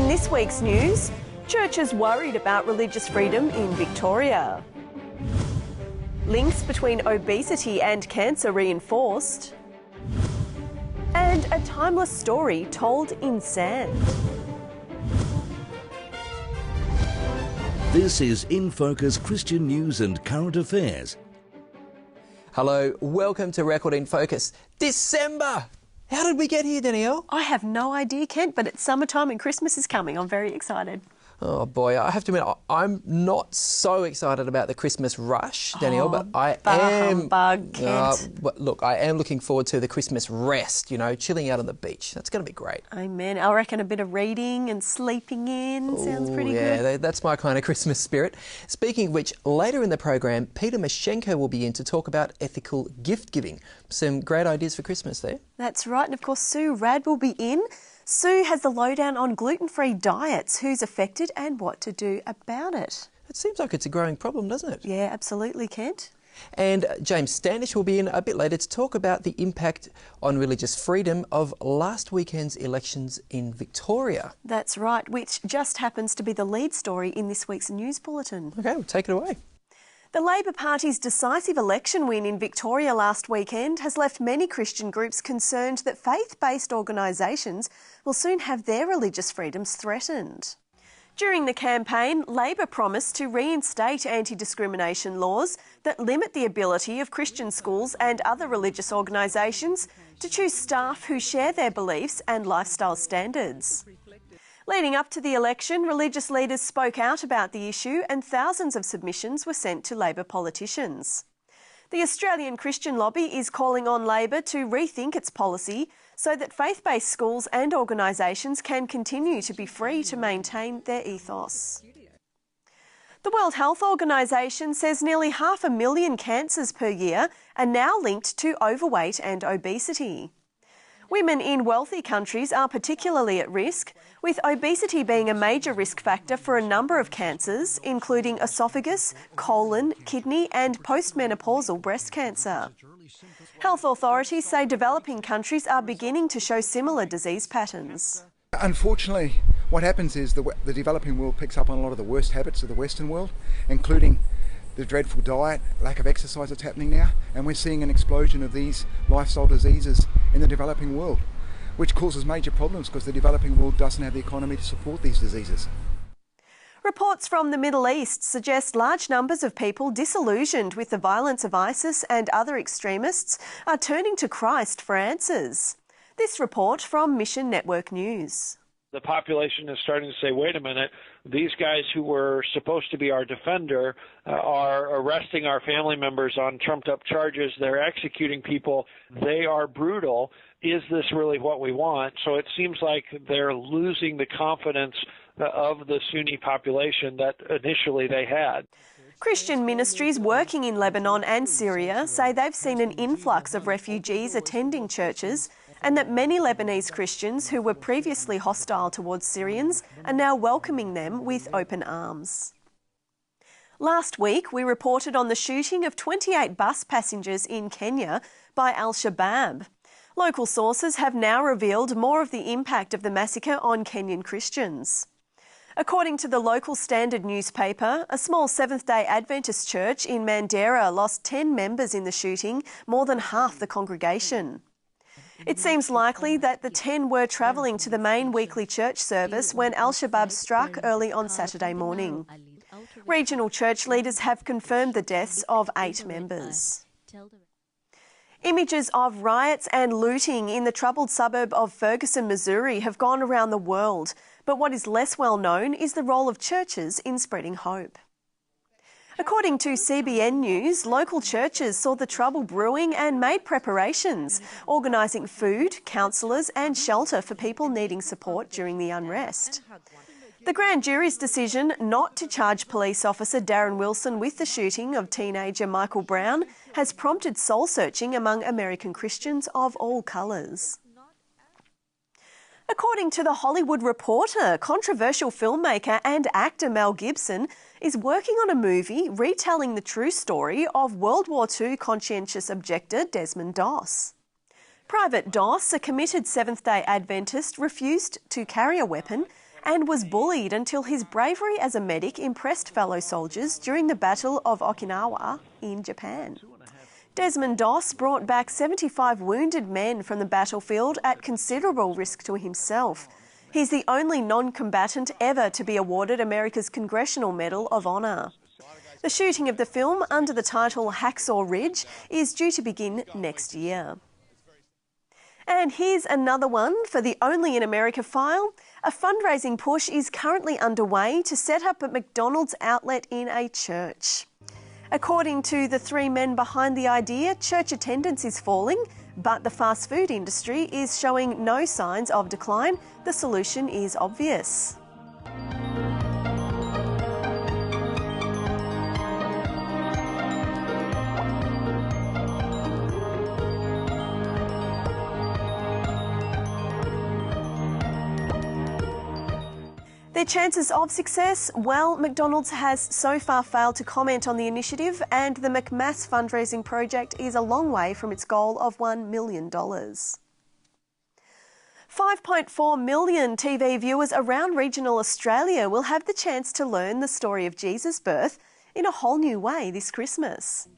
In this week's news, churches worried about religious freedom in Victoria. Links between obesity and cancer reinforced. And a timeless story told in sand. This is InFocus Christian News and Current Affairs. Hello, welcome to Record in Focus. December! How did we get here, Danielle? I have no idea, Kent, but it's summertime and Christmas is coming. I'm very excited. Oh boy, I have to admit, I'm not so excited about the Christmas rush, Danielle, but I am... look, I am looking forward to the Christmas rest, you know, chilling out on the beach. That's going to be great. Amen. I reckon a bit of reading and sleeping in sounds pretty good. Yeah, that's my kind of Christmas spirit. Speaking of which, later in the program, Peter Mashenko will be in to talk about ethical gift giving. Some great ideas for Christmas there. That's right. And of course, Sue Rad will be in. Sue has the lowdown on gluten-free diets, who's affected and what to do about it. It seems like it's a growing problem, doesn't it? Yeah, absolutely, Kent. And James Standish will be in a bit later to talk about the impact on religious freedom of last weekend's elections in Victoria. That's right, which just happens to be the lead story in this week's news bulletin. Okay, well, take it away. The Labor Party's decisive election win in Victoria last weekend has left many Christian groups concerned that faith-based organisations will soon have their religious freedoms threatened. During the campaign, Labor promised to reinstate anti-discrimination laws that limit the ability of Christian schools and other religious organisations to choose staff who share their beliefs and lifestyle standards. Leading up to the election, religious leaders spoke out about the issue and thousands of submissions were sent to Labor politicians. The Australian Christian Lobby is calling on Labor to rethink its policy so that faith-based schools and organisations can continue to be free to maintain their ethos. The World Health Organisation says nearly 500,000 cancers per year are now linked to overweight and obesity. Women in wealthy countries are particularly at risk, with obesity being a major risk factor for a number of cancers, including esophagus, colon, kidney and postmenopausal breast cancer. Health authorities say developing countries are beginning to show similar disease patterns. Unfortunately, what happens is the developing world picks up on a lot of the worst habits of the Western world, including the dreadful diet, lack of exercise that's happening now, and we're seeing an explosion of these lifestyle diseases in the developing world, which causes major problems because the developing world doesn't have the economy to support these diseases. Reports from the Middle East suggest large numbers of people disillusioned with the violence of ISIS and other extremists are turning to Christ for answers. This report from Mission Network News. The population is starting to say, wait a minute, these guys who were supposed to be our defender are arresting our family members on trumped-up charges. They're executing people. They are brutal. Is this really what we want? So it seems like they're losing the confidence of the Sunni population that initially they had. Christian ministries working in Lebanon and Syria say they've seen an influx of refugees attending churches, and that many Lebanese Christians who were previously hostile towards Syrians are now welcoming them with open arms. Last week, we reported on the shooting of 28 bus passengers in Kenya by Al-Shabaab. Local sources have now revealed more of the impact of the massacre on Kenyan Christians. According to the local Standard newspaper, a small Seventh-day Adventist church in Mandera lost 10 members in the shooting, more than half the congregation. It seems likely that the 10 were travelling to the main weekly church service when Al-Shabaab struck early on Saturday morning. Regional church leaders have confirmed the deaths of 8 members. Images of riots and looting in the troubled suburb of Ferguson, Missouri have gone around the world, but what is less well known is the role of churches in spreading hope. According to CBN News, local churches saw the trouble brewing and made preparations, organising food, counsellors and shelter for people needing support during the unrest. The grand jury's decision not to charge police officer Darren Wilson with the shooting of teenager Michael Brown has prompted soul-searching among American Christians of all colours. According to The Hollywood Reporter, controversial filmmaker and actor Mel Gibson is working on a movie retelling the true story of World War II conscientious objector Desmond Doss. Private Doss, a committed Seventh-day Adventist, refused to carry a weapon and was bullied until his bravery as a medic impressed fellow soldiers during the Battle of Okinawa in Japan. Desmond Doss brought back 75 wounded men from the battlefield at considerable risk to himself. He's the only non-combatant ever to be awarded America's Congressional Medal of Honor. The shooting of the film, under the title Hacksaw Ridge, is due to begin next year. And here's another one for the Only in America file. A fundraising push is currently underway to set up a McDonald's outlet in a church. According to the three men behind the idea, church attendance is falling, but the fast food industry is showing no signs of decline. The solution is obvious. Their chances of success? Well, McDonald's has so far failed to comment on the initiative, and the McMass fundraising project is a long way from its goal of $1 million. 5.4 million TV viewers around regional Australia will have the chance to learn the story of Jesus' birth in a whole new way this Christmas.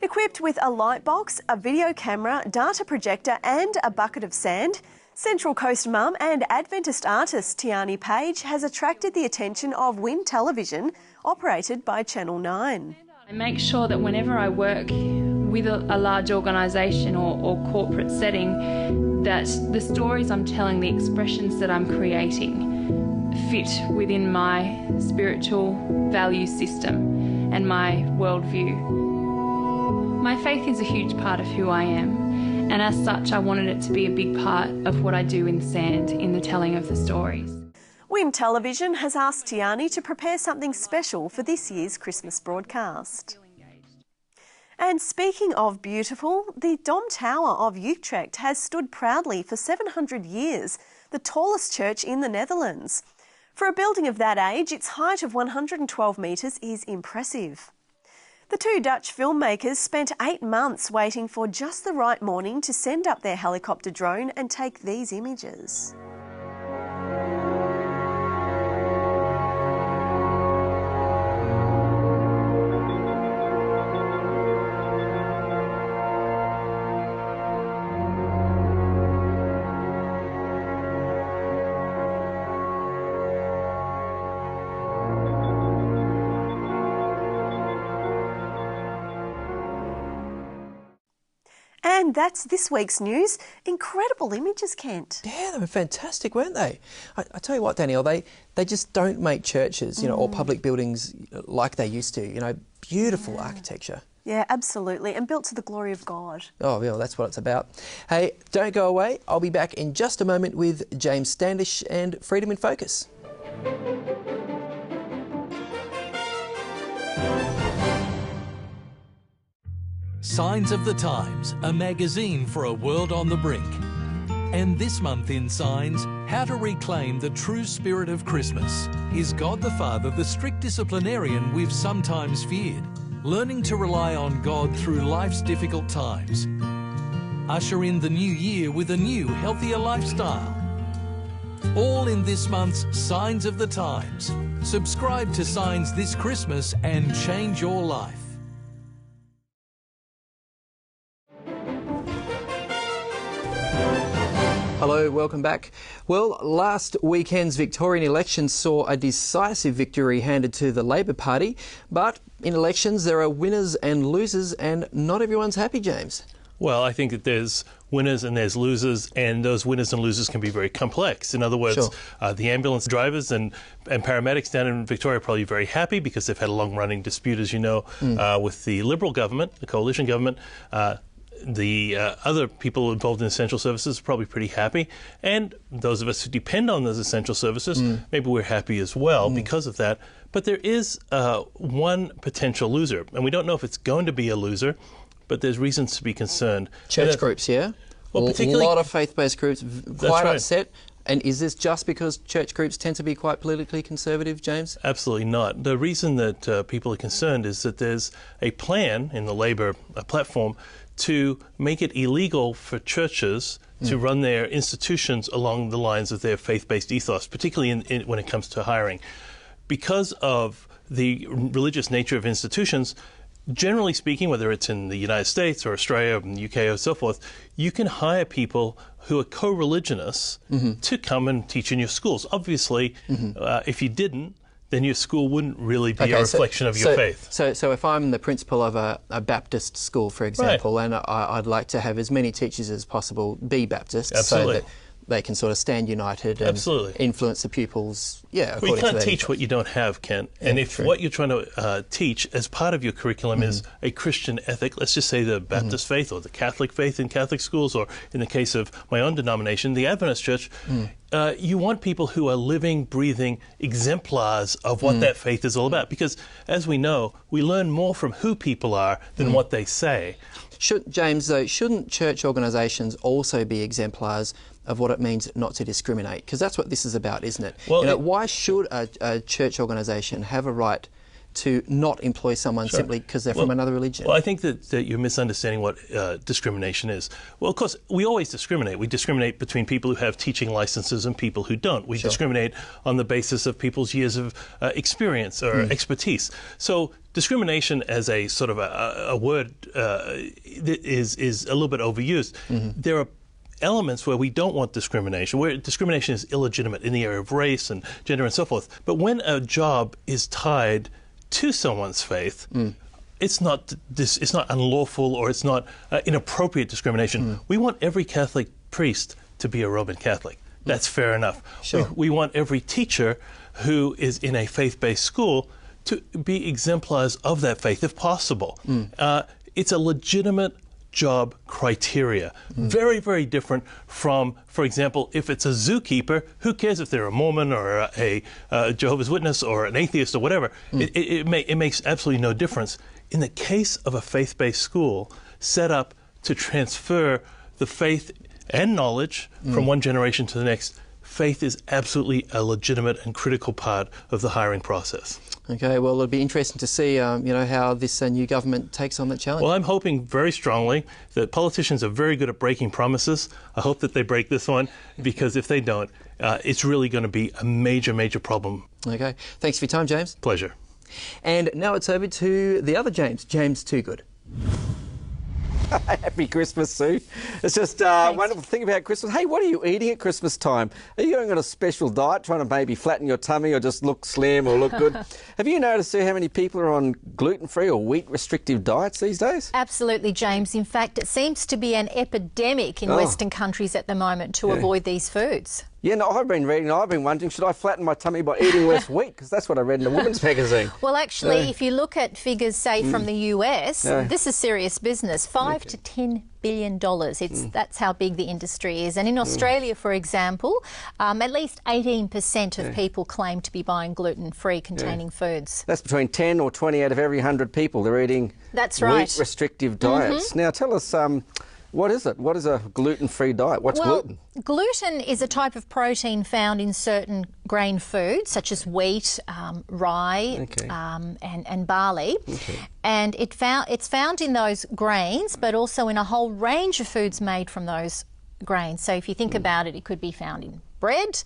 Equipped with a light box, a video camera, data projector and a bucket of sand, Central Coast mum and Adventist artist Tiani Page has attracted the attention of Win Television, operated by Channel 9. I make sure that whenever I work with a large organisation or corporate setting, that the stories I'm telling, the expressions that I'm creating, fit within my spiritual value system and my worldview. My faith is a huge part of who I am. And as such, I wanted it to be a big part of what I do in Sand, in the telling of the stories. Win Television has asked Tiani to prepare something special for this year's Christmas broadcast. And speaking of beautiful, the Dom Tower of Utrecht has stood proudly for 700 years, the tallest church in the Netherlands. For a building of that age, its height of 112 metres is impressive. The two Dutch filmmakers spent 8 months waiting for just the right morning to send up their helicopter drone and take these images. And that's this week's news. Incredible images, Kent. Yeah, they were fantastic, weren't they? I tell you what, Danielle, they just don't make churches, or public buildings like they used to. Beautiful architecture. Yeah, absolutely, and built to the glory of God. Oh, yeah, that's what it's about. Hey, don't go away. I'll be back in just a moment with James Standish and Freedom in Focus. Signs of the Times, a magazine for a world on the brink. And this month in Signs, how to reclaim the true spirit of Christmas. Is God the Father the strict disciplinarian we've sometimes feared? Learning to rely on God through life's difficult times. Usher in the new year with a new, healthier lifestyle. All in this month's Signs of the Times. Subscribe to Signs this Christmas and change your life. Hello, welcome back. Well, last weekend's Victorian election saw a decisive victory handed to the Labor Party, but in elections there are winners and losers and not everyone's happy, James. Well, I think that there's winners and there's losers, and those winners and losers can be very complex. In other words, the ambulance drivers and paramedics down in Victoria are probably very happy because they've had a long-running dispute, as you know, with the Liberal government, the coalition government. The other people involved in essential services are probably pretty happy, and those of us who depend on those essential services, maybe we're happy as well because of that. But there is one potential loser, and we don't know if it's going to be a loser, but there's reasons to be concerned. Church groups, yeah? Well, particularly a lot of faith-based groups quite upset And is this just because church groups tend to be quite politically conservative, James? Absolutely not. The reason that people are concerned is that there's a plan in the Labor platform to make it illegal for churches to run their institutions along the lines of their faith-based ethos, particularly when it comes to hiring. Because of the religious nature of institutions, generally speaking, whether it's in the United States or Australia or the UK or so forth, you can hire people who are co-religionists to come and teach in your schools. Obviously, if you didn't, then your school wouldn't really be a reflection of your faith. So if I'm the principal of a Baptist school, for example, and I'd like to have as many teachers as possible be Baptists, so that they can sort of stand united and influence the pupils, according to their you can't teach what you don't have, Kent. And if what you're trying to teach as part of your curriculum is a Christian ethic, let's just say the Baptist faith or the Catholic faith in Catholic schools, or in the case of my own denomination, the Adventist Church, you want people who are living, breathing exemplars of what that faith is all about. Because, as we know, we learn more from who people are than what they say. James, though, shouldn't church organisations also be exemplars of what it means not to discriminate? Because that's what this is about, isn't it? Well, why should a church organisation have a right to not employ someone simply because they're from another religion? Well, I think that you're misunderstanding what discrimination is. Well, of course, we always discriminate. We discriminate between people who have teaching licenses and people who don't. We discriminate on the basis of people's years of experience or expertise. So discrimination as a sort of a word is a little bit overused. There are elements where we don't want discrimination, where discrimination is illegitimate in the area of race and gender and so forth. But when a job is tied to someone's faith, it's not unlawful, or it's not inappropriate discrimination. We want every Catholic priest to be a Roman Catholic. That's fair enough. We want every teacher who is in a faith-based school to be exemplars of that faith, if possible. It's a legitimate job criteria. Very, very different from, for example, if it's a zookeeper, who cares if they're a Mormon or a Jehovah's Witness or an atheist or whatever? It makes absolutely no difference. In the case of a faith-based school set up to transfer the faith and knowledge from one generation to the next, faith is absolutely a legitimate and critical part of the hiring process. Okay, well, it'll be interesting to see, how this new government takes on that challenge. Well, I'm hoping very strongly that politicians are very good at breaking promises. I hope that they break this one, because if they don't, it's really going to be a major, major problem. Okay, thanks for your time, James. Pleasure. And now it's over to the other James, James Toogood. Happy Christmas, Sue. It's just a wonderful thing about Christmas. Hey, what are you eating at Christmas time? Are you going on a special diet, trying to maybe flatten your tummy or just look slim or look good? Have you noticed, Sue, how many people are on gluten-free or wheat-restrictive diets these days? Absolutely, James. In fact, it seems to be an epidemic in Western countries at the moment to avoid these foods. Yeah, no, I've been wondering, should I flatten my tummy by eating less wheat? Because that's what I read in a women's magazine. Well, actually, if you look at figures, say, from the US, this is serious business. $5 to $10 billion. That's how big the industry is. And in Australia, for example, at least 18% of people claim to be buying gluten-free containing foods. That's between 10 or 20 out of every 100 people. They're eating wheat-restrictive diets. Now, tell us, what is it? What is a gluten-free diet? What's gluten? Gluten is a type of protein found in certain grain foods, such as wheat, rye, and barley. And it's found in those grains, but also in a whole range of foods made from those grains. So if you think about it, it could be found in bread,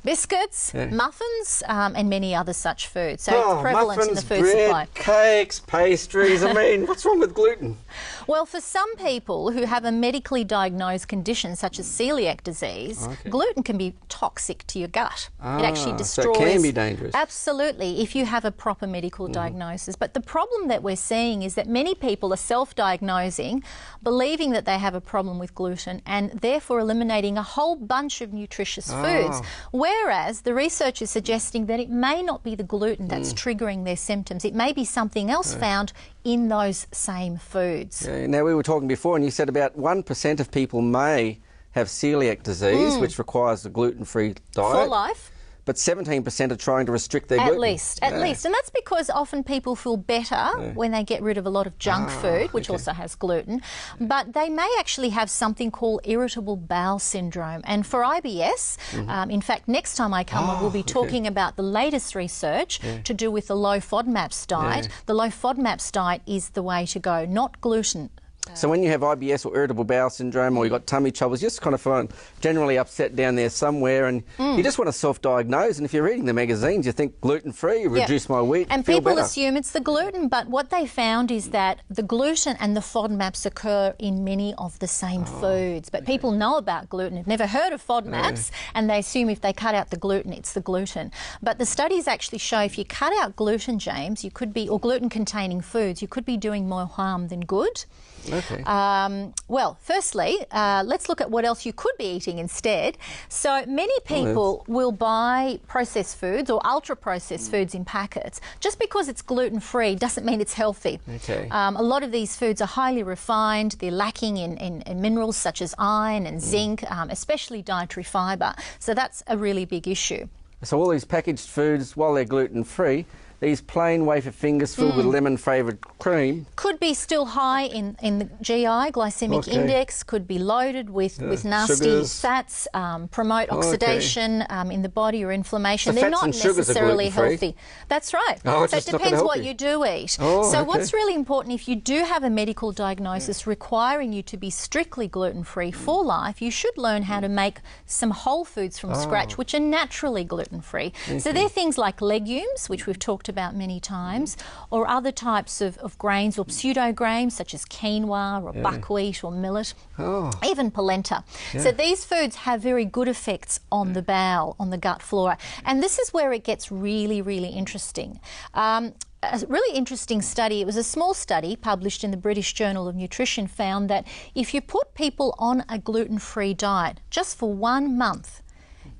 biscuits, muffins, and many other such foods. So it's prevalent in the food bread, supply. Cakes, pastries. I mean, what's wrong with gluten? Well, for some people who have a medically diagnosed condition such as celiac disease, gluten can be toxic to your gut. It actually destroys. So it can be dangerous. Absolutely, if you have a proper medical diagnosis. But the problem that we're seeing is that many people are self-diagnosing, believing that they have a problem with gluten, and therefore eliminating a whole bunch of nutritious foods, whereas the research is suggesting that it may not be the gluten that's triggering their symptoms. It may be something else found in those same foods. Now, we were talking before and you said about 1% of people may have celiac disease, which requires a gluten-free diet. For life. but 17% are trying to restrict their gluten. At least. And that's because often people feel better when they get rid of a lot of junk food, which also has gluten, but they may actually have something called irritable bowel syndrome. And for IBS, in fact, next time I come on, we'll be talking about the latest research to do with the low FODMAPs diet. The low FODMAPs diet is the way to go, not gluten. So when you have IBS or irritable bowel syndrome, or you've got tummy troubles, you just kind of feel generally upset down there somewhere, and you just want to self-diagnose. And if you're reading the magazines, you think gluten-free, reduce my wheat, and feel people better. assume it's the gluten, but what they found is that the gluten and the FODMAPs occur in many of the same foods. But people know about gluten, have never heard of FODMAPs, and they assume if they cut out the gluten, it's the gluten. But the studies actually show if you cut out gluten, James, you could be, or gluten-containing foods, you could be doing more harm than good. Okay. Well, firstly, let's look at what else you could be eating instead. So many people will buy processed foods or ultra-processed foods in packets. Just because it's gluten-free doesn't mean it's healthy. Okay. A lot of these foods are highly refined. They're lacking in minerals such as iron and zinc, especially dietary fibre. So that's a really big issue. So all these packaged foods, while they're gluten-free, these plain wafer fingers filled with lemon-flavoured cream could be still high in the GI, glycemic index, could be loaded with nasty sugars. fats, promote oxidation in the body or inflammation. The They're fats not and sugars necessarily are gluten-free. healthy. That's right. Oh, so it depends what you do eat. So what's really important, if you do have a medical diagnosis requiring you to be strictly gluten-free for life, you should learn how to make some whole foods from scratch, which are naturally gluten-free. So they're things like legumes, which we've talked about many times, or other types of grains or pseudo-grains such as quinoa or buckwheat or millet, even polenta. So these foods have very good effects on the bowel, on the gut flora. And this is where it gets really, really interesting. A really interesting study, it was a small study published in the British Journal of Nutrition, found that if you put people on a gluten-free diet just for 1 month,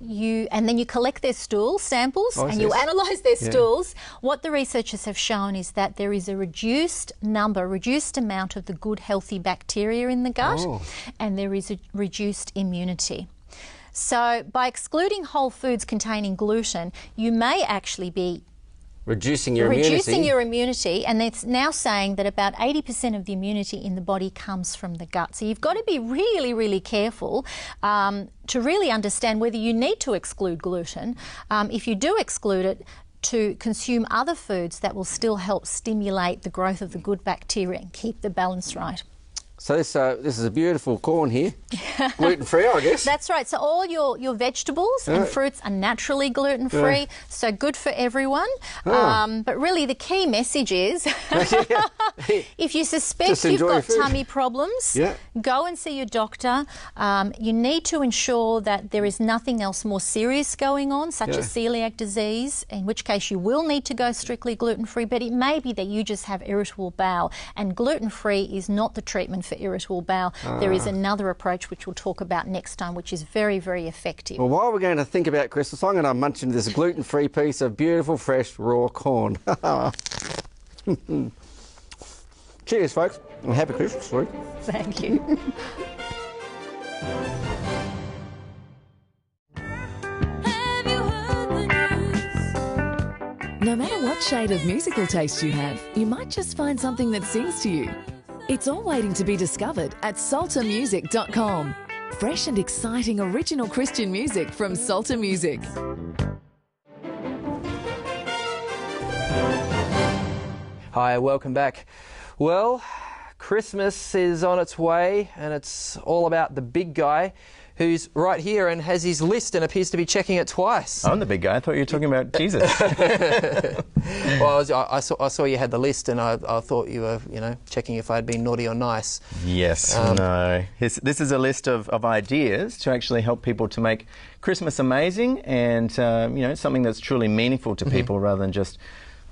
and then you collect their stool samples and you analyse their stools, what the researchers have shown is that there is a reduced amount of the good healthy bacteria in the gut, and there is a reduced immunity. So by excluding whole foods containing gluten, you may actually be reducing your immunity, and it's now saying that about 80% of the immunity in the body comes from the gut. So you've got to be really, really careful to really understand whether you need to exclude gluten. If you do exclude it, to consume other foods that will still help stimulate the growth of the good bacteria and keep the balance right. So this is a beautiful corn here, gluten-free, I guess. That's right. So all your vegetables and fruits are naturally gluten-free, so good for everyone. But really the key message is, if you suspect you've got tummy problems, go and see your doctor. You need to ensure that there is nothing else more serious going on, such as celiac disease, in which case you will need to go strictly gluten-free, but it may be that you just have irritable bowel, and gluten-free is not the treatment for irritable bowel. There is another approach which we'll talk about next time, which is very, very effective. Well, while we're going to think about Christmas, I'm going to munch into this gluten-free piece of beautiful, fresh, raw corn. Cheers, folks, and happy Christmas, Luke. Thank you. No matter what shade of musical taste you have, you might just find something that sings to you. It's all waiting to be discovered at saltermusic.com. Fresh and exciting original Christian music from Salter Music. Hi, welcome back. Well, Christmas is on its way, and it's all about the big guy who's right here and has his list and appears to be checking it twice. I'm the big guy. I thought you were talking about Jesus. Well, I saw you had the list, and I thought you were, checking if I'd been naughty or nice. Yes, no. This is a list of ideas to actually help people to make Christmas amazing and, something that's truly meaningful to people rather than just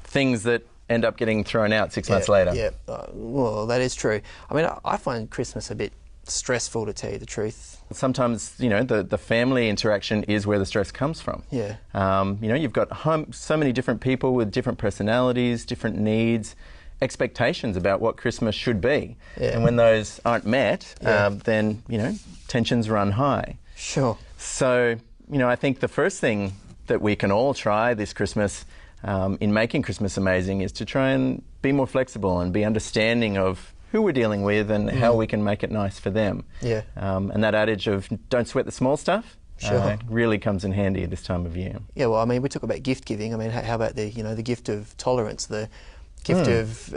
things that end up getting thrown out 6 months later. Yeah, well, that is true. I mean, I find Christmas a bit stressful, to tell you the truth. Sometimes, the family interaction is where the stress comes from. Yeah. You've got so many different people with different personalities, different needs, expectations about what Christmas should be. Yeah. And when those aren't met, then, tensions run high. Sure. So, I think the first thing that we can all try this Christmas in making Christmas amazing is to try and be more flexible and be understanding of who we're dealing with and how we can make it nice for them. Yeah. And that adage of don't sweat the small stuff really comes in handy at this time of year. Yeah, well, I mean, we talk about gift giving. I mean, how about the gift of tolerance, the gift of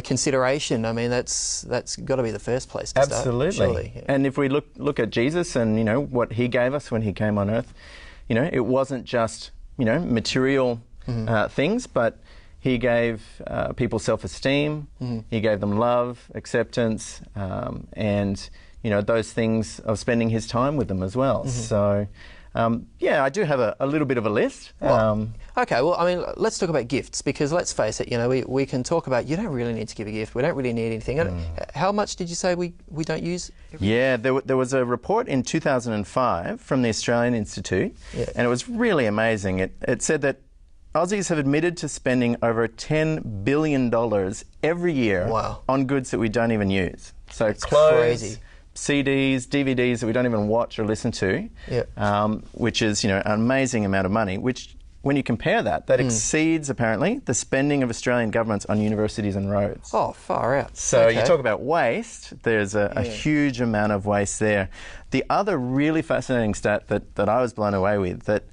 consideration? I mean, that's got to be the first place to start. Surely. Yeah. And if we look at Jesus and what he gave us when he came on earth, it wasn't just material things, but he gave people self-esteem. He gave them love, acceptance, and those things of spending his time with them as well. So, I do have a little bit of a list. Okay, well, I mean, let's talk about gifts, because let's face it, we can talk about you don't really need to give a gift. We don't really need anything. How much did you say we don't use? Yeah, there was a report in 2005 from the Australian Institute, and it was really amazing. It said that Aussies have admitted to spending over $10 billion every year on goods that we don't even use. So that's clothes, crazy. CDs, DVDs that we don't even watch or listen to, which is an amazing amount of money, which when you compare that exceeds apparently the spending of Australian governments on universities and roads. Oh, far out. So you talk about waste, there's a huge amount of waste there. The other really fascinating stat that I was blown away with, that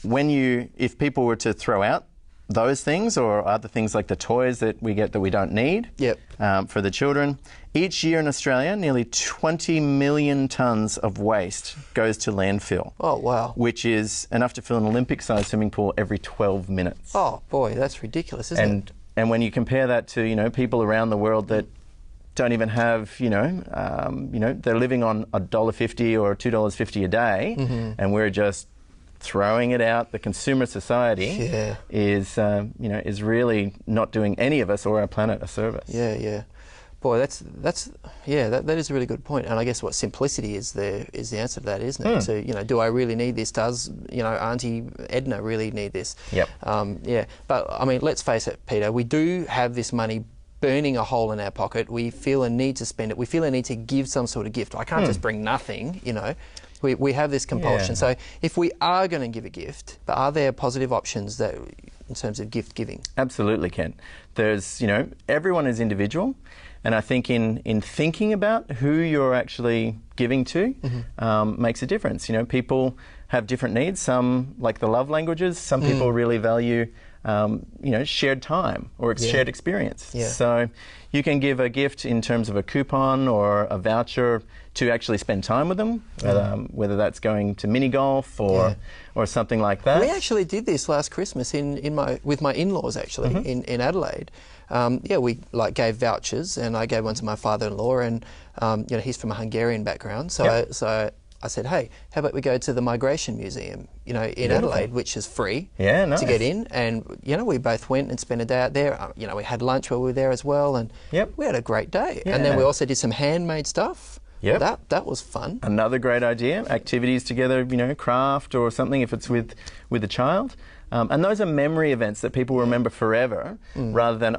if people were to throw out those things or other things like the toys that we get that we don't need for the children, each year in Australia, nearly 20 million tonnes of waste goes to landfill. Oh, wow. Which is enough to fill an Olympic-sized swimming pool every 12 minutes. Oh, boy, that's ridiculous, isn't it? And when you compare that to, people around the world that don't even have, they're living on $1.50 or $2.50 a day, and we're just throwing it out. The consumer society is really not doing any of us or our planet a service. Yeah. Boy, that is a really good point. And I guess what simplicity is the answer to that, isn't it? So, do I really need this? Does, Auntie Edna really need this? Yep. But I mean, let's face it, Peter, we do have this money burning a hole in our pocket. We feel a need to spend it. We feel a need to give some sort of gift. I can't just bring nothing, We have this compulsion. So if we are going to give a gift, but are there positive options that in terms of gift giving? Absolutely, Ken. There's, everyone is individual. And I think in thinking about who you're actually giving to makes a difference. People have different needs. Some, like the love languages, some people really value shared time or shared experience. So you can give a gift in terms of a coupon or a voucher to actually spend time with them, whether that's going to mini golf or something like that. We actually did this last Christmas with my in-laws actually in Adelaide. We gave vouchers, and I gave one to my father-in-law, and he's from a Hungarian background, so I said, hey, how about we go to the Migration Museum, in Adelaide, which is free to get in. And, we both went and spent a day out there. We had lunch while we were there as well, and we had a great day. And then we also did some handmade stuff. That was fun. Another great idea. Activities together, craft or something if it's with a child. And those are memory events that people remember forever, rather than,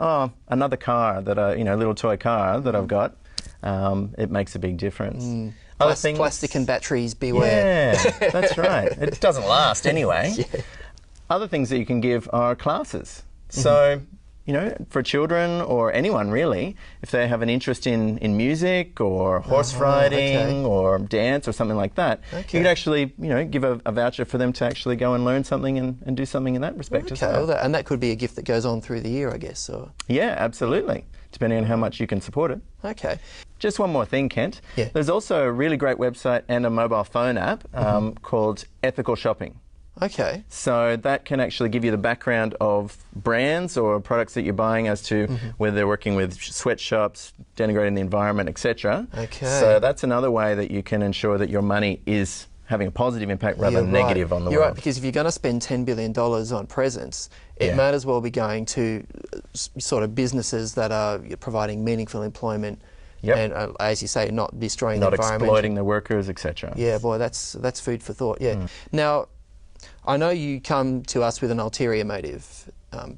another car, little toy car that I've got. It makes a big difference. Other things, plastic and batteries, beware. Yeah, that's right. It doesn't last anyway. Other things that you can give are classes. So, for children or anyone really, if they have an interest in music or horse riding or dance or something like that, you could actually, give a voucher for them to actually go and learn something and do something in that respect as well. And that could be a gift that goes on through the year, I guess. Or... Yeah, absolutely, depending on how much you can support it. Okay. Just one more thing, Kent. There's also a really great website and a mobile phone app called Ethical Shopping. Okay. So that can actually give you the background of brands or products that you're buying as to whether they're working with sweatshops, denigrating the environment, etc. Okay. So that's another way that you can ensure that your money is having a positive impact rather than negative on the world. You're right, because if you're going to spend $10 billion on presents, it might as well be going to sort of businesses that are providing meaningful employment and, as you say, not destroying the environment. Not exploiting the workers, etc. Yeah, boy, that's food for thought, Now, I know you come to us with an ulterior motive,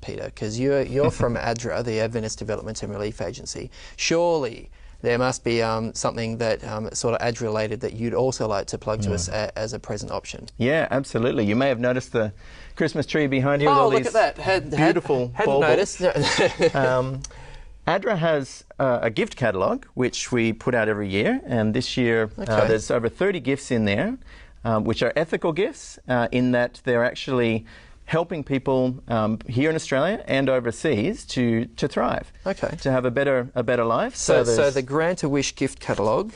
Peter, because you're from ADRA, the Adventist Development and Relief Agency. Surely there must be something that sort of ads related that you'd also like to plug to us as a present option. Yeah, absolutely. You may have noticed the Christmas tree behind you with all look these at that. beautiful hadn't baubles. noticed. ADRA has a gift catalogue which we put out every year, and this year there's over 30 gifts in there, which are ethical gifts in that they're actually helping people here in Australia and overseas to thrive, to have a better life. So the Grant a Wish gift catalogue.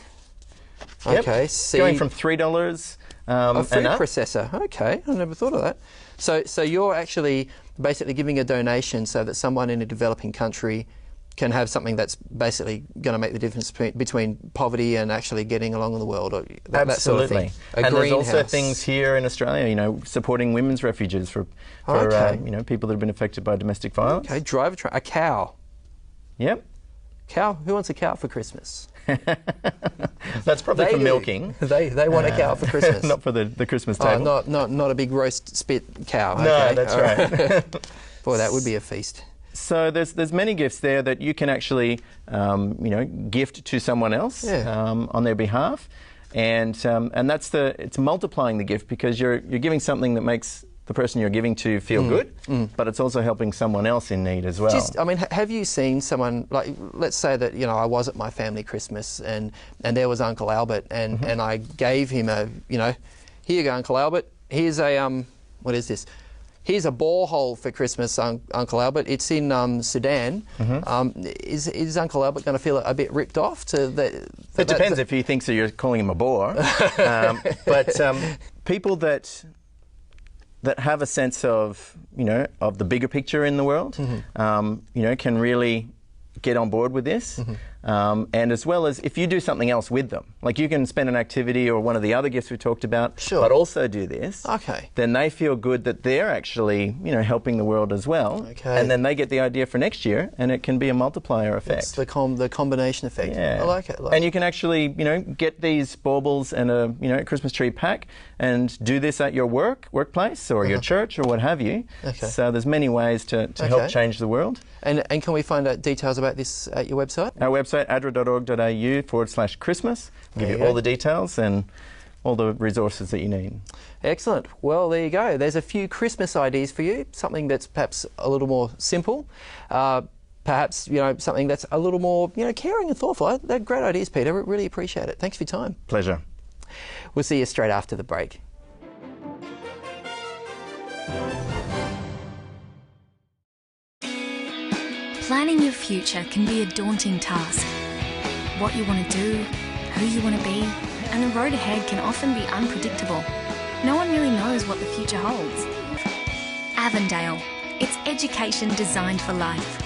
Yep. Okay, going from $3 a food and up. processor. Okay, I never thought of that. So you're actually basically giving a donation so that someone in a developing country can have something that's basically going to make the difference between poverty and actually getting along in the world, or that sort of thing. And there's also things here in Australia, you know, supporting women's refuges for you know, people that have been affected by domestic violence. Okay, a cow. Yep. Cow. Who wants a cow for Christmas? That's probably for milking. They want a cow for Christmas. Not for the Christmas table. Oh, not a big roast spit cow. No, okay. that's right. Boy, that would be a feast. So there's many gifts there that you can actually you know, gift to someone else on their behalf, and that's it's multiplying the gift, because you're giving something that makes the person you're giving to feel good, but it's also helping someone else in need as well. I mean, have you seen someone, like, let's say that, you know, I was at my family Christmas and there was Uncle Albert, and I gave him a, you know, here you go, Uncle Albert, here's a what is this? Here's a borehole for Christmas, Uncle Albert. It's in Sudan. Is Uncle Albert going to feel a bit ripped off? It depends if he thinks that you're calling him a bore. But people that have a sense of, you know, of the bigger picture in the world, you know, can really get on board with this. And as well as if you do something else with them, like you can spend an activity or one of the other gifts we talked about, but also do this, then they feel good that they're actually, you know, helping the world as well. And then they get the idea for next year, and it can be a multiplier effect. It's the combination effect. Yeah. I like it. And you can actually, you know, get these baubles and a, you know, Christmas tree pack and do this at your workplace or your church or what have you. So there's many ways to help change the world. And can we find out details about this at your website? Our website, adra.org.au/Christmas. We'll give you all the details and all the resources that you need. Excellent. Well, there you go. There's a few Christmas ideas for you, something that's perhaps a little more simple, perhaps, you know, something that's a little more, you know, caring and thoughtful. They're great ideas, Peter. We really appreciate it. Thanks for your time. Pleasure. We'll see you straight after the break. Planning your future can be a daunting task. What you want to do, who you want to be, and the road ahead can often be unpredictable. No one really knows what the future holds. Avondale. It's education designed for life.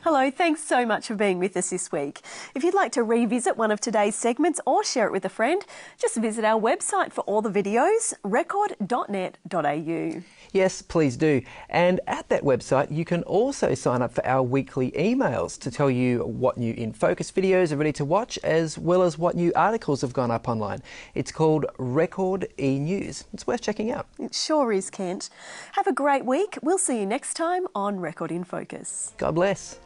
Hello, thanks so much for being with us this week. If you'd like to revisit one of today's segments or share it with a friend, just visit our website for all the videos, record.net.au. Yes, please do. And at that website, you can also sign up for our weekly emails to tell you what new InFocus videos are ready to watch, as well as what new articles have gone up online. It's called Record E-News. It's worth checking out. It sure is, Kent. Have a great week. We'll see you next time on Record in Focus. God bless.